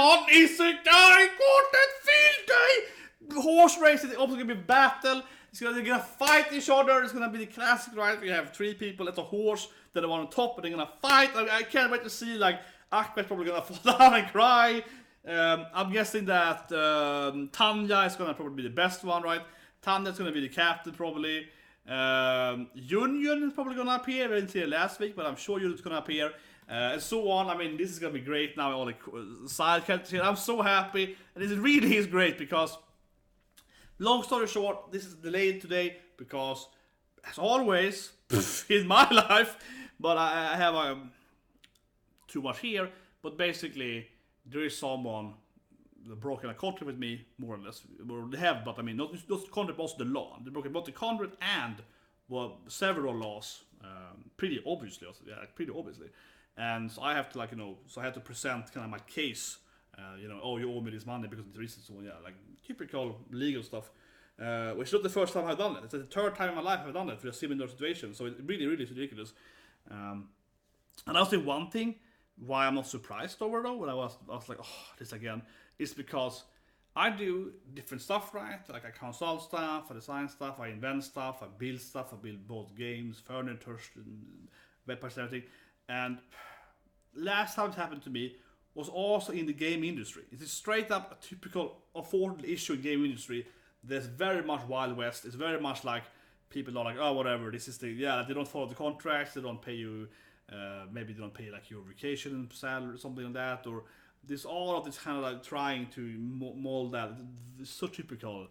everyone! Isekai Quartet Field Day! Horse race is also gonna be battle. They're gonna fight each other. It's gonna be the classic, right? You have three people at a horse, then the one on top, and they're gonna fight. I can't wait to see, like, Akbar's probably gonna fall down and cry. I'm guessing that Tanya is gonna probably be the best one, right? Tanya's gonna be the captain, probably. Yunyun is probably gonna appear. I didn't see it last week, but I'm sure Yunyun's gonna appear. And so on. I mean, this is gonna be great now. All the side characters here. I'm so happy, and this really is great because, long story short, this is delayed today because, as always, in my life, but I have too much here. But basically, there is someone broken a contract with me, more or less. Or they have, but I mean, not the contract, but also the law. They broke both the contract and, well, several laws. Pretty obviously, also, yeah, pretty obviously. And so I have to, like, so I have to present kind of my case. Oh, you owe me this money because of the reason. So yeah, like typical legal stuff. Which is not the first time I've done it. It's the third time in my life I've done it for a similar situation. So it really, really is ridiculous. And I'll say one thing why I'm not surprised over though, when I was like, oh, this again, is because I do different stuff, right? Like I consult stuff, I design stuff, I invent stuff, I build stuff, I build both games, furniture, websites, and everything. And last time it happened to me was also in the game industry. It is straight up a typical affordable issue in game industry. There's very much Wild West. It's very much like people are like, oh, whatever, this is they don't follow the contracts, they don't pay you, maybe they don't pay like your vacation salary or something like that, or there's all of this kind of like trying to mold that. It's so typical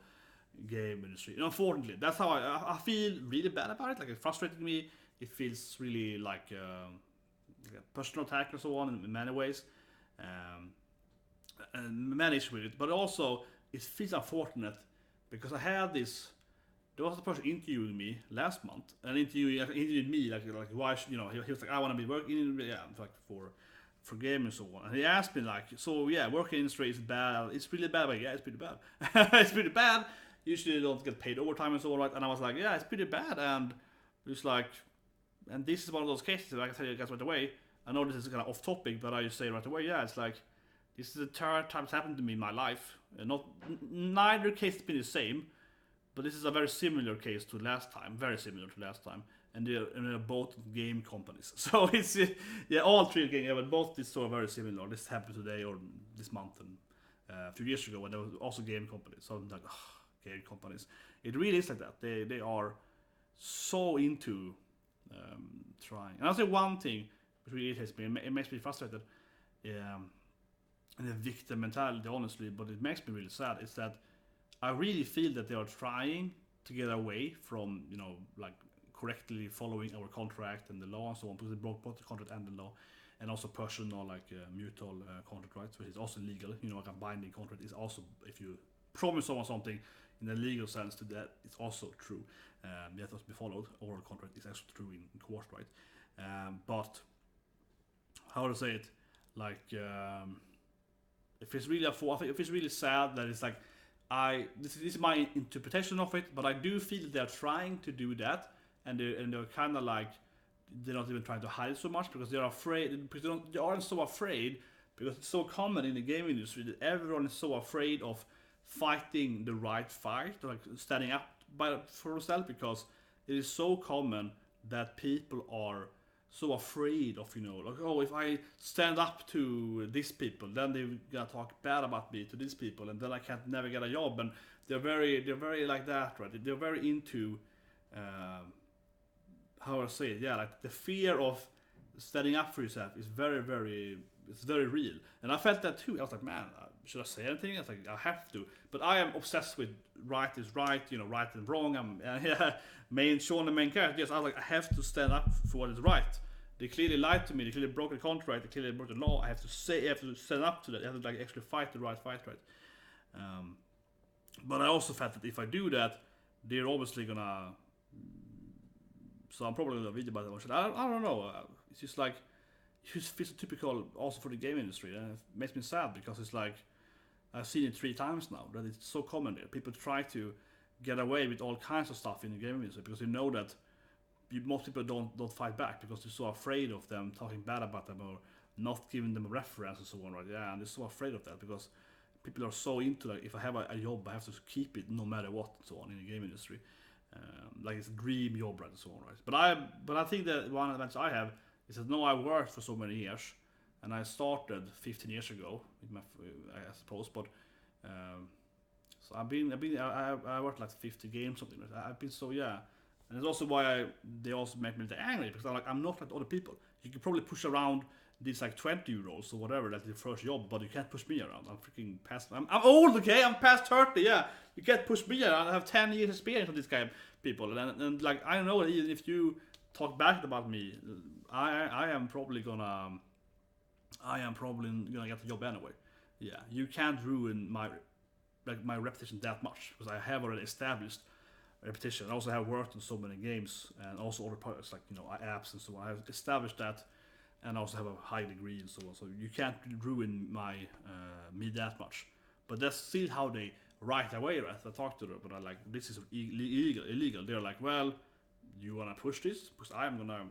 game industry. And unfortunately, that's how I feel really bad about it. Like, it frustrated me. It feels really like a personal attack and so on in many ways. And managed with it, but also it feels unfortunate because I had this. There was a person interviewing me last month, and interviewed me like why he was like, I want to be working like for game and so on, and he asked me like, so yeah, working industry is bad. It's really bad, but yeah, it's pretty bad. It's pretty bad. Usually you don't get paid overtime and so on, right? And I was like, yeah, it's pretty bad, and it's like, and this is one of those cases that I can tell you guys right away. I know this is kind of off topic, but I just say right away, yeah, it's like, this is the third time it's happened to me in my life. And neither case has been the same, but this is a very similar case to last time, very similar to last time. And they're both game companies. So it's, yeah, all three games, but both these two are very similar. This happened today or this month and a few years ago when there was also game companies. So I'm like, game companies. It really is like that. They are so into trying. And I'll say one thing, which really irritates me, it makes me frustrated. And the victim mentality, honestly, but it makes me really sad, is that I really feel that they are trying to get away from, like, correctly following our contract and the law and so on, because they broke both the contract and the law, and also personal, like, mutual contract rights, which is also legal. Like a binding contract is also, if you promise someone something in a legal sense, to that, it's also true. That has to be followed. Oral contract is actually true in court, right? But how to say it, like, if it's really if it's really sad that it's like, this is my interpretation of it, but I do feel that they're trying to do that, and they're kind of like, they're not even trying to hide so much because they're afraid, because they aren't so afraid, because it's so common in the game industry that everyone is so afraid of fighting the right fight, like standing up for themselves, because it is so common that people are so afraid of, like, oh, if I stand up to these people, then they're gonna talk bad about me to these people, and then I can't never get a job. And they're very like that, right? They're very into, how I say it, yeah, like the fear of standing up for yourself is very, very, it's very real. And I felt that too. I was like, man, should I say anything? I was like, I have to. But I am obsessed with right is right, right and wrong. I'm Sean, the main character. Yes, I was like, I have to stand up for what is right. They clearly lied to me. They clearly broke the contract. They clearly broke the law. I have to stand up to that. I have to, like, actually fight the right fight, right? But I also felt that if I do that, they're obviously gonna. So I'm probably gonna video about it. I don't know. It's just like, it just feels typical also for the game industry, and it makes me sad because it's like, I've seen it 3 times now that it's so common there. People try to get away with all kinds of stuff in the game industry because they know that most people don't fight back because they're so afraid of them talking bad about them, or not giving them a reference and so on, right? Yeah, and they're so afraid of that because people are so into like, if I have a job, I have to keep it no matter what, and so on in the game industry. Like it's a dream job, right, and so on, right? But I think that one advantage I have is that I worked for so many years, and I started 15 years ago with my, I suppose, but so I worked like 50 games, something like that. I've been so, yeah. And it's also why they also make me angry, because I'm not like other people. You can probably push around these like 20 euros or whatever, that's your first job, but you can't push me around. I'm freaking past, I'm old, okay? I'm past 30, yeah. You can't push me around. I have 10 years experience with these kind of people. And like, I know that even if you talk back about me, I am probably gonna get the job anyway. Yeah, you can't ruin my reputation that much, because I have already established repetition. I also have worked on so many games and also other products like apps and so on. I have established that, and I also have a high degree and so on. So you can't ruin my me that much. But that's still how they right away. Right? I talk to them, but I like, this is illegal. They're like, well, you wanna push this because I'm gonna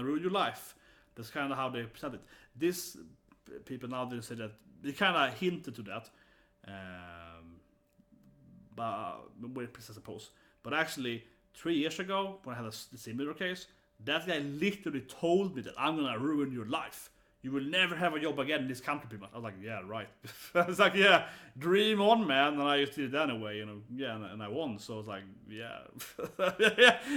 ruin your life. That's kind of how they present it. This people now they say that they kind of hinted to that, but I suppose. But actually, 3 years ago, when I had a similar case, that guy literally told me that I'm gonna ruin your life. You will never have a job again in this country, pretty much. I was like, yeah, right. I was like, yeah, dream on, man. And I just did it anyway, yeah, and I won. So I was like, yeah,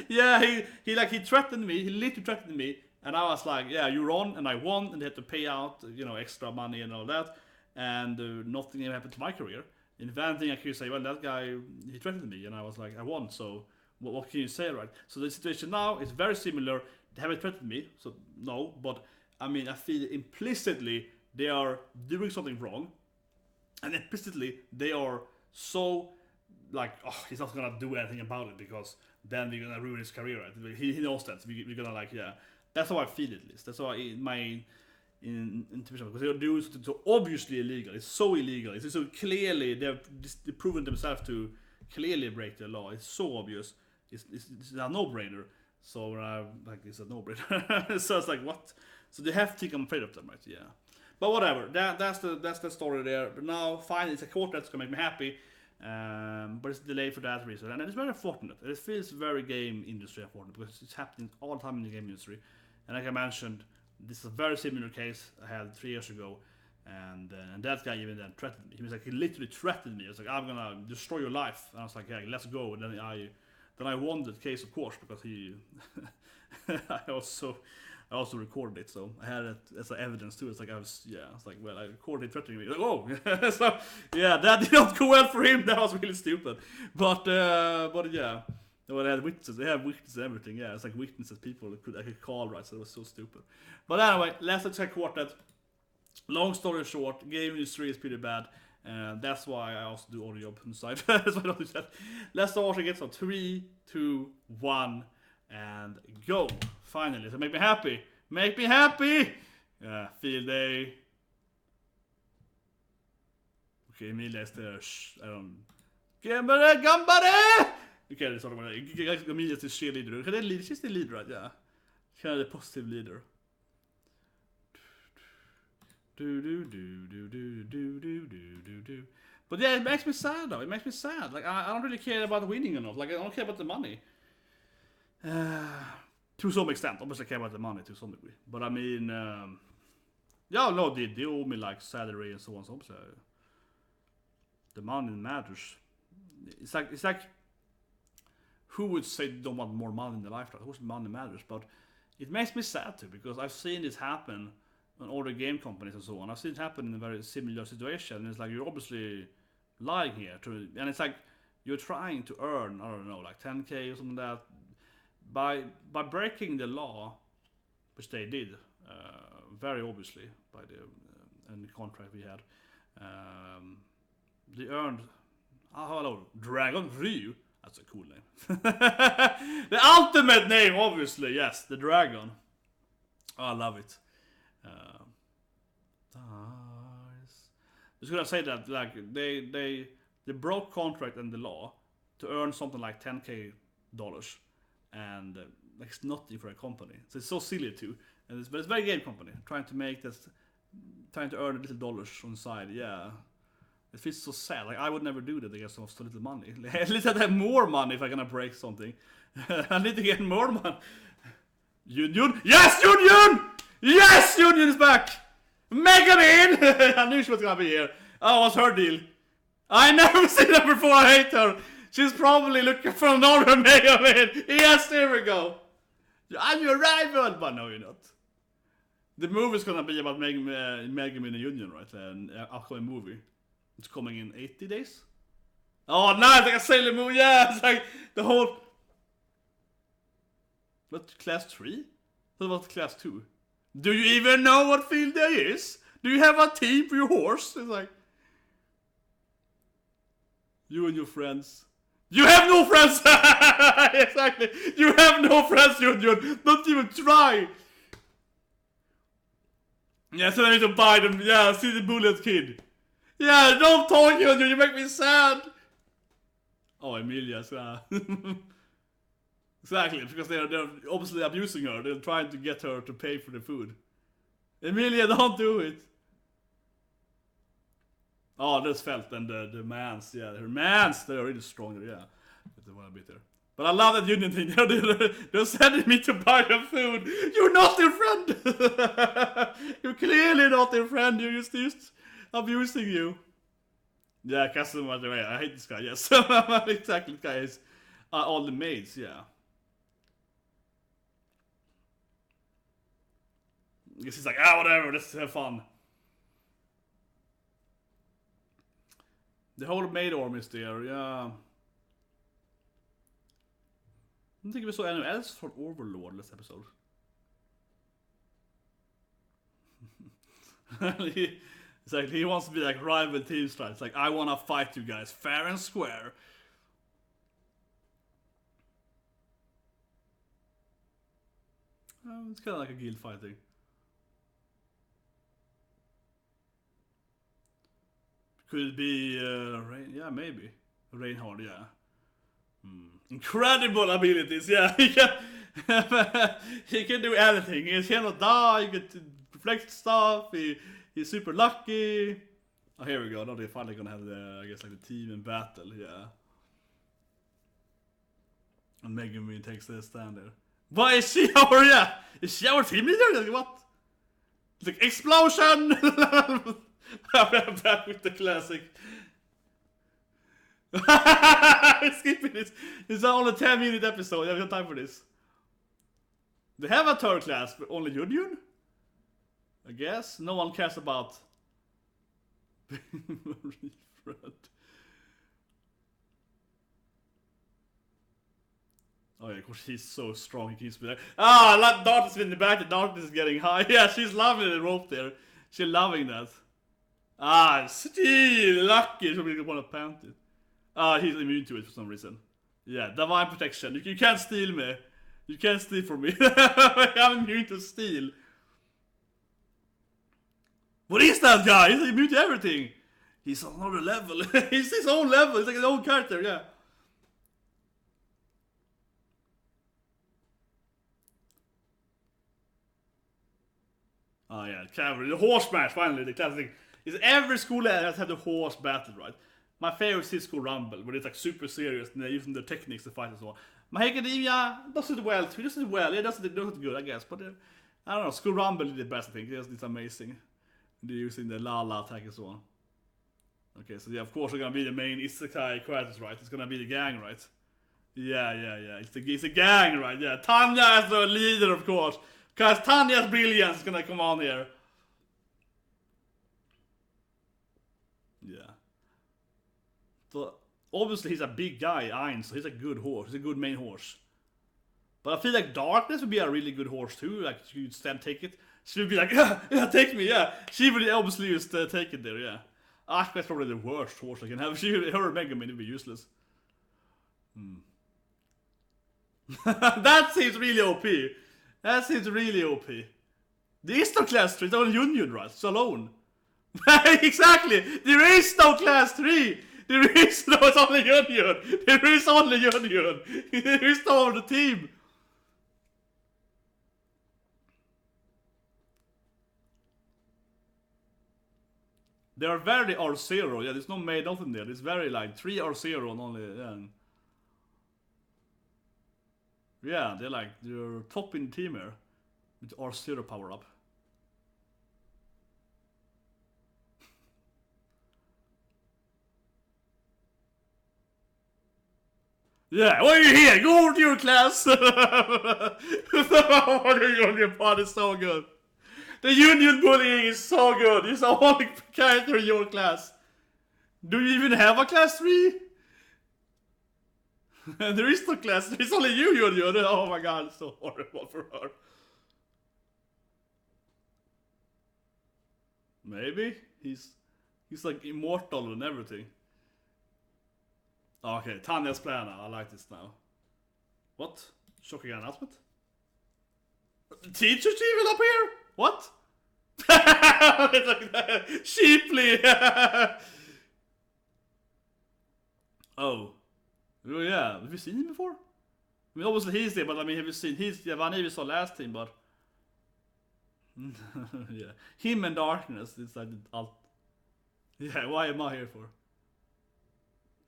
yeah. He threatened me. He literally threatened me, and I was like, yeah, you're on, and I won, and they had to pay out, extra money and all that, and nothing happened to my career. In anything, I could say, well, that guy, he threatened me, and I was like, I won, so what can you say, right? So the situation now is very similar. They haven't threatened me, so no, but I mean, I feel implicitly they are doing something wrong, and implicitly they are so like, oh, he's not gonna do anything about it because then we're gonna ruin his career, right? He knows that. We're gonna like, yeah. That's how I feel at least. That's how my intuition, because they're doing something so obviously illegal. It's so illegal. It's so clearly they've proven themselves to clearly break the law. It's so obvious. It's a no-brainer. So like, it's a no-brainer. So it's like, what? So they have to think I'm afraid of them, right? Yeah. But whatever. That's the story there. But now finally it's a quartet that's gonna make me happy. But it's delayed for that reason, and it's very unfortunate. It feels very game industry unfortunate because it's happening all the time in the game industry. And like I mentioned, this is a very similar case I had 3 years ago, and that guy even then threatened me. He literally threatened me. He was like, I'm gonna destroy your life. And I was like, yeah, let's go. And then I won the case, of course, because he I also recorded it, so I had it as evidence too. It's like I was like, well, I recorded it threatening me. Like, oh, so yeah, that did not go well for him. That was really stupid. But yeah, well, they had witnesses. They have witnesses and everything. Yeah, it's like witnesses people I could call, right? So it was so stupid. But anyway, let's check Quartet. Long story short, game industry is pretty bad. That's why I also do audio job on the side. That's why I don't do that. Let's start again. So 3, 2, 1, and go. Finally, so make me happy. Make me happy. Yeah, field day. Okay, Emilia is there. I don't. Gambare! Okay, that's all I'm gonna. Emilia is the cheerleader. Okay, lead. She's the leader, right? Yeah. She's the positive leader. But yeah, it makes me sad though. It makes me sad. Like I don't really care about winning or not. Like I don't care about the money. To some extent, obviously I care about the money to some degree. But I mean, yeah, no, they owe me like salary and so on. So obviously, the money matters. It's like, who would say they don't want more money in their life? Of course, money matters, but it makes me sad too because I've seen this happen on other game companies and so on. I've seen it happen in a very similar situation. And it's like you're obviously lying here, and it's like you're trying to earn, I don't know, like 10k or something like that. By breaking the law, which they did, very obviously by the contract we had, they earned. Hello, Dragon Ryu. That's a cool name. The ultimate name, obviously. Yes, the Dragon. Oh, I love it. Just gonna say that like they broke contract and the law to earn something like $10k. And like it's nothing for a company, so it's so silly too. But it's a very game company trying to make this trying to earn little dollars on the side, yeah. It feels so sad. Like, I would never do that, I guess, of so little money. At least I'd have more money if I'm gonna break something. I need to get more money. Yunyun? Yes, Yunyun! Yes, Yunyun is back! Megumin! I knew she was gonna be here. Oh, what's her deal? I never seen her before, I hate her. She's probably looking for another Megumin. Yes, there we go. I'm your rival! But no, you're not. The movie's gonna be about Megumin and Yunyun, right? An upcoming movie. It's coming in 80 days. Oh, nice! Like a Sailor Moon, yeah! It's like the whole... What, class 3? What about class 2? Do you even know what field there is? Do you have a team for your horse? It's like... You and your friends. You have no friends! Exactly! You have no friends, Yunyun! Don't even try! Yeah, so I need to buy them. Yeah, see the bullet kid. Yeah, don't talk, Yunyun, you make me sad! Oh, Emilia's, Exactly, because they're obviously abusing her. They're trying to get her to pay for the food. Emilia, don't do it! Oh, there's Felt and the mans, yeah. Her mans, they're really stronger, yeah. They want a bit there. But I love that Yunyun thing. They're sending me to buy them food. You're not their friend! You're clearly not their friend. You're just abusing you. Yeah, customer, I hate this guy, yes. Exactly, this guy is all the maids, yeah. I guess he's like, whatever, let's have fun. The whole maid army is there, yeah. I don't think we saw anyone else from Overlord this episode. It's like he wants to be like rival team strike. It's like, I wanna fight you guys fair and square. It's kind of like a guild fighting. Could it be Rain? Yeah, maybe. Reinhard, yeah. Incredible abilities, yeah. He can do anything. He cannot die, he can reflect stuff, he's super lucky. Oh, here we go. Now they're finally gonna have the, I guess, like the team in battle, yeah. And megumin takes the stand there. Why is she our, yeah? Is she our team leader? Like, what? It's like, explosion! I'm back with the classic. Skipping this. It's only a 10-minute episode. I have no time for this. They have a third class, but only Yunyun? I guess. No one cares about... Oh yeah, of course he's so strong, he keeps me like, Darkness in the back, the Darkness is getting high. Yeah, she's loving the rope there. She's loving that. Still lucky, so we want to plant it. He's immune to it for some reason. Yeah, divine protection. You can't steal me. You can't steal from me. I'm immune to steal. What is that guy? He's immune to everything. He's on another level. He's his own level. He's like his own character, yeah. Oh yeah, cavalry. The horse match, finally, the classic. Is every school has had the horse battle, right? My favorite is Cisco Rumble, where it's like super serious and they're using the techniques to fight and so on. My Academia does it well too. Does it well. Yeah, does it good, I guess. But I don't know. School Rumble is the best, I think. It's amazing. They're using the La attack and so on. Okay, so yeah, of course, we're gonna be the main Isekai Quartet, right? It's gonna be the gang, right? Yeah. It's a gang, right? Yeah. Tanya is the leader, of course. Because Tanya's brilliance is gonna come on here. Yeah. So, obviously he's a big guy, Ein, so he's a good horse. He's a good main horse. But I feel like Darkness would be a really good horse too. Like, you'd stand take it. She would be like, yeah, take me, yeah. She would obviously just take it there, yeah. Aqua's probably the worst horse I can have. Her megumin would be useless. That seems really OP. That seems really OP. There is no class 3, it's only Yunyun, right? It's alone. Exactly! There is no class 3! There is no, it's only Yunyun! There is only Yunyun! There is no other team! They are very R0. Yeah, there's no made nothing there. It's very like 3 R0 and only. Yeah, they're top in team here with R0 power up. Yeah, why are you here? Go over to your class! Your part is so good. The Yunyun bullying is so good. He's the only character in your class. Do you even have a class 3? There is no class 3. It's only you, Yunyun. Oh my god, it's so horrible for her. Maybe? He's like immortal and everything. Okay, Tanya's plan. I like this now. What? Shocking announcement? Teacher's even up here? What? Cheaply! Oh. Oh yeah, have you seen him before? I mean, obviously he's there, but I mean, have you seen Vanny we saw last time, but... yeah. Him and Darkness, it's like... Yeah, why am I here for?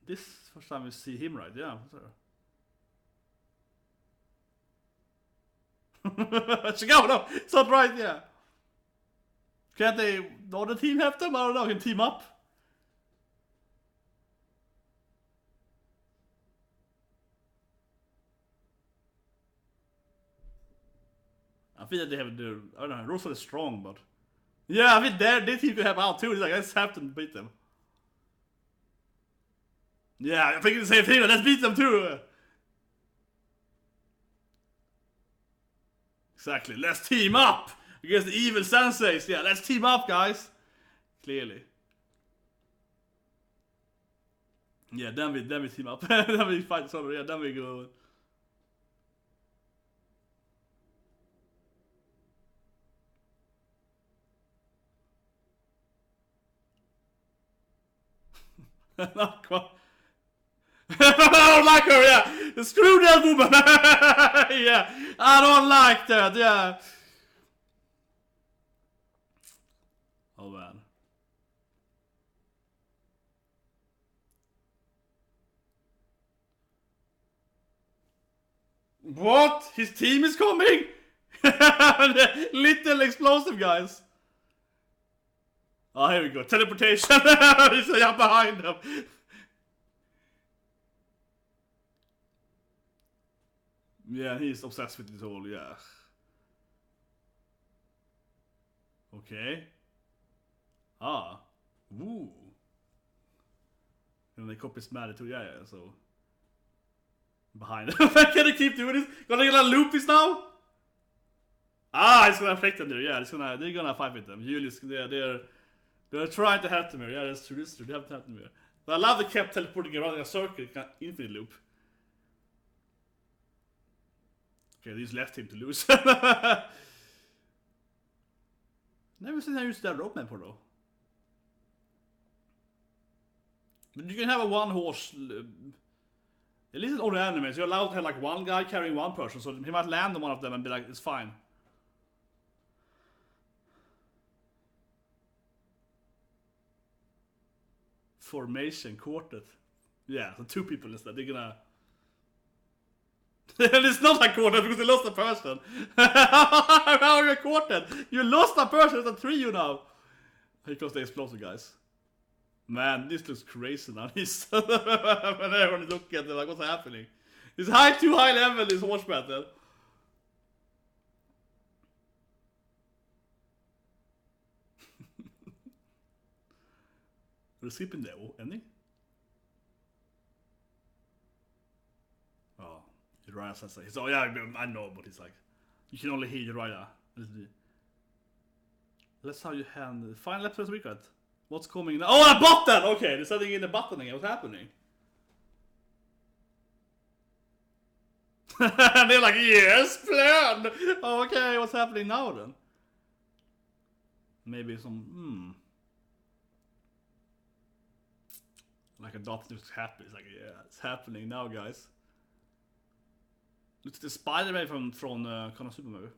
This first time we see him, right? Yeah. Check out, no, it's not right, yeah. Can't they, the other team have them? I don't know, can team up? I feel that they have the, I don't know, Rosa is strong, but... Yeah, I mean, their team could help out too. It's like, let's have to beat them. Yeah, I think it's the same thing, let's beat them too! Exactly, let's team up! Against the evil senseis, yeah, let's team up, guys! Clearly. Yeah, then we team up. Then we fight each other, yeah, then we go... Not quite. I don't like her, yeah. Screw that woman. Yeah, I don't like that, yeah. Oh man. What? His team is coming? Little explosive guys. Oh, here we go. Teleportation. He's like behind them. Yeah, he's obsessed with this whole, yeah. Okay. Ah. Ooh. And they copy Smaddy too, yeah, so. Behind them. Can they keep doing this? Gonna get a loop this now? Ah, it's gonna affect them there, yeah, they're gonna fight with them. Julius, they're trying to help them here, yeah, that's true, they have to help them here. But I love they kept teleporting around in a circle, infinite loop. Okay, these left him to lose. Never seen how use that rope map for though. But you can have a one horse. At least in all the animes, you're allowed to have like one guy carrying one person, so he might land on one of them and be like, it's fine. Formation Quartet. Yeah, so 2 people instead. They're gonna. And it's not a quartet because they lost a person. How are you a quartet? You lost a person, it's a trio now. Because they explosive guys. Man, this looks crazy now. When everyone is looking at it, like, what's happening? It's too high level, this horse battle. We're skipping the ending? Oh, Uriah says that. Oh yeah, I know, but it's like, you can only hear Uriah. Let's how you handle the final episode we got. What's coming now? Oh, a button! Okay, they're setting in the button again. What's happening? And they're like, yes, plan! Okay, what's happening now then? Maybe some, Like a dot looks happy. It's like, yeah, it's happening now, guys. Looks the Spider-Man from Konosuba movie.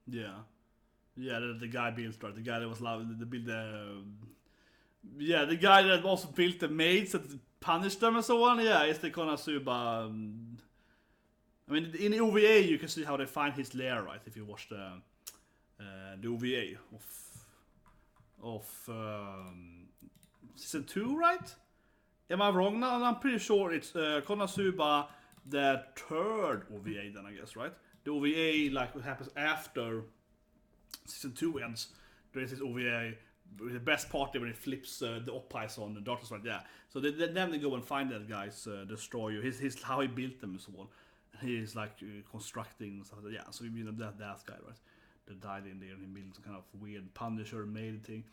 Yeah. Yeah, the guy built, right? The guy that was the build yeah, the guy that also built the maids that punished them and so on. Yeah, it's the Konosuba. I mean, in the OVA you can see how they find his lair, right? If you watch the OVA of season 2, right? Am I wrong now? I'm pretty sure it's Konosuba, the third OVA, then I guess, right? The OVA, like what happens after season 2 ends. There is this OVA, the best part when it flips the oppies on the daughters, right? Yeah. So then they go and find that guy's destroyer. His how he built them and so on. And he's like constructing and stuff. Yeah. So you know that guy, right? That died in there and he built some kind of weird Punisher made thing.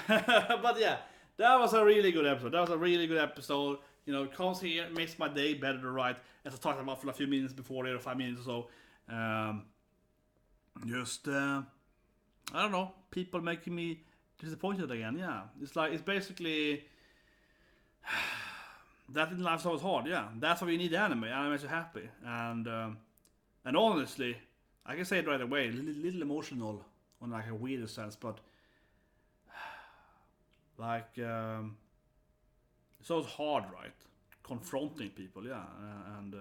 But yeah, that was a really good episode. You know, it comes here, makes my day better, right? As I talked about for a few minutes before there, 5 minutes or so. I don't know, people making me disappointed again. Yeah, it's basically that in life is hard. Yeah, that's why we need anime. Anime makes you happy, and honestly, I can say it right away. A little emotional on like a weirder sense, but like it's always hard, right? Confronting people, yeah, and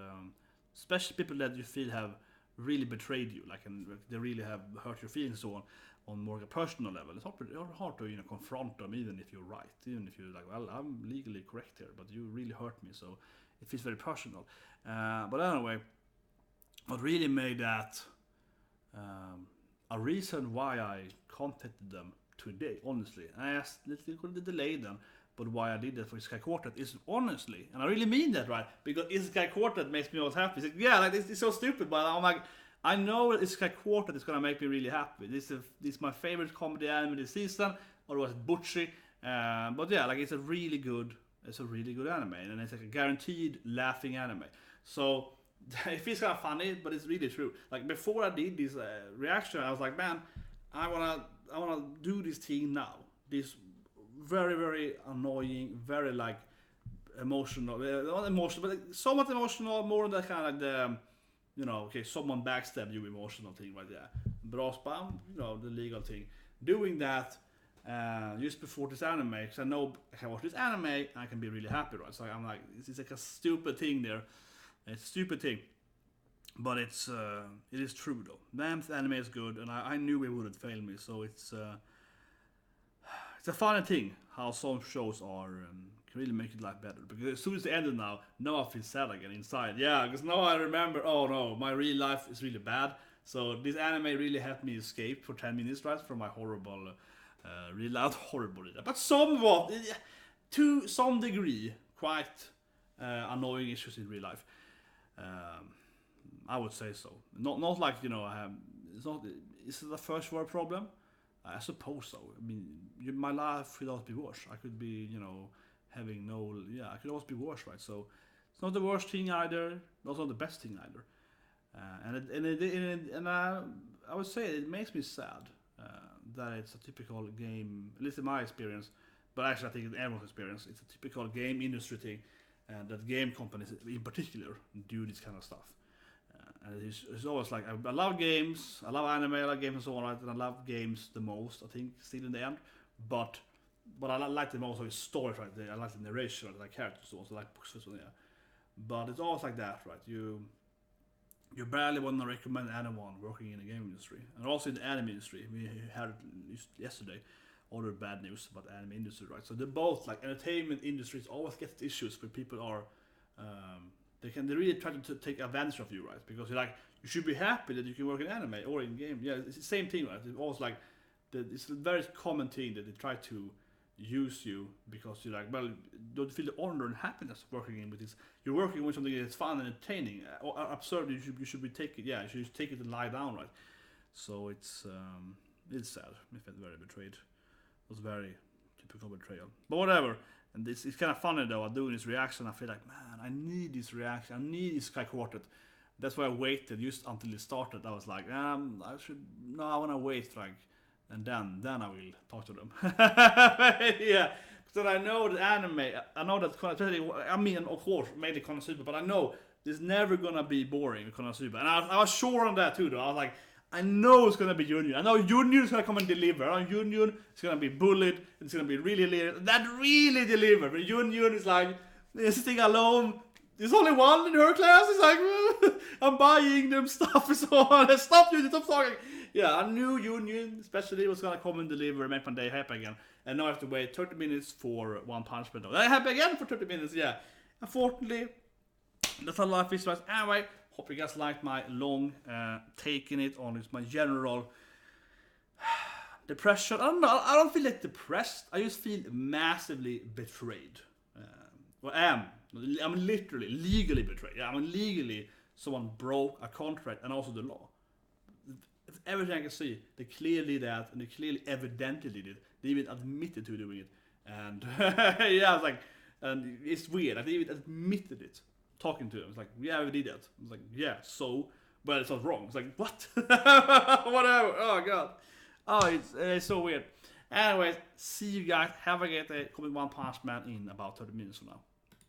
especially people that you feel have really betrayed you, like, and they really have hurt your feelings, so on more of a personal level. It's hard to confront them, even if you're right, even if you're like, well, I'm legally correct here, but you really hurt me, so it feels very personal. But anyway, what really made that a reason why I contacted them today, honestly, I asked a little delay them, but why I did that for Isekai Quartet is honestly, and I really mean that, right? Because Isekai Quartet makes me always happy. It's like, yeah, like it's so stupid, but I'm like, I know that Isekai Quartet is gonna make me really happy. This is my favorite comedy anime this season, or was it Butchie? But yeah, like it's a really good anime, and it's like a guaranteed laughing anime. So it feels kind of funny, but it's really true. Like before I did this reaction, I was like, man, I wanna do this thing now. This very, very annoying, very like emotional, not emotional, but like, somewhat emotional, more than kind of like the, you know, okay, someone backstabbed you emotional thing right there. Braspam, you know, the legal thing. Doing that just before this anime, because I know I can watch this anime, I can be really happy, right? So I'm like, it's like a stupid thing there. It's a stupid thing. But it is true though. Damn, anime is good, and I knew it wouldn't fail me, so it's a funny thing how some shows are can really make your life better. Because as soon as it ended now I feel sad again inside. Yeah, because now I remember, oh no, my real life is really bad. So this anime really helped me escape for 10 minutes, right, from my horrible, real life, horrible, but somewhat, to some degree, quite annoying issues in real life. I would say so. Not like, you know, it's not. Is it a first world problem? I suppose so. I mean, my life could always be worse. I could be, you know, having no. Yeah, I could always be worse, right? So it's not the worst thing either. It's not the best thing either. I would say it makes me sad that it's a typical game, at least in my experience. But actually, I think in everyone's experience, it's a typical game industry thing, and that game companies in particular do this kind of stuff. And it's always like, I love games, I love anime, I love games and so on, right? And I love games the most, I think, still in the end. But I like the most of the story, right? I like the narration, right? I like characters, so I like books, so yeah. But it's always like that, right? You barely want to recommend anyone working in the game industry. And also in the anime industry, we had yesterday other bad news about the anime industry, right? So they're both, like, entertainment industries always get issues where people are they really try to take advantage of you, right? Because you're like, you should be happy that you can work in anime or in game. Yeah, it's the same thing, right? It's always like, it's a very common thing that they try to use you because you're like, well, don't you feel the honor and happiness of working in with this? You're working with something that's fun and entertaining. Or absurd, you should be taking, yeah, you should just take it and lie down, right? So it's sad. I felt very betrayed. It was very typical betrayal. But whatever. And it's kind of funny though, I'm doing this reaction, I feel like, man, I need this reaction, I need this Isekai Quartet. That's why I waited just until it started. I was like, I want to wait, like, and then I will talk to them. Yeah, because I know the anime, I know that, I mean, of course, maybe Konosuba, but I know there's never gonna be boring with Konosuba. And I was sure on that too, though. I was like, I know it's gonna be Yunyun. I know Yunyun is gonna come and deliver. I know Yunyun is gonna be bullied. It's gonna be really that really delivered. But Yunyun is like sitting alone. There's only one in her class. It's like I'm buying them stuff and so on. Stop talking. Yeah, I knew Yunyun especially was gonna come and deliver and make my day happy again. And now I have to wait 30 minutes for One Punch Man. That happened again for 30 minutes. Yeah, unfortunately, that's how life is. Anyway. Hope you guys liked my long taking it on my general depression. I don't know. I don't feel like depressed. I just feel massively betrayed. I'm literally legally betrayed. Yeah, I'm legally someone broke a contract and also the law. It's everything I can see. They clearly did that, and they clearly evidently did it. They even admitted to doing it, and yeah, it's like, and it's weird. Like, they even admitted it. Talking to him, it's like, yeah, we did that. It's like, yeah, so, but it's not wrong. It's like, what? Whatever. Oh god. Oh, it's so weird. Anyways, see you guys. Have a great day. Coming One Punch Man in about 30 minutes from now.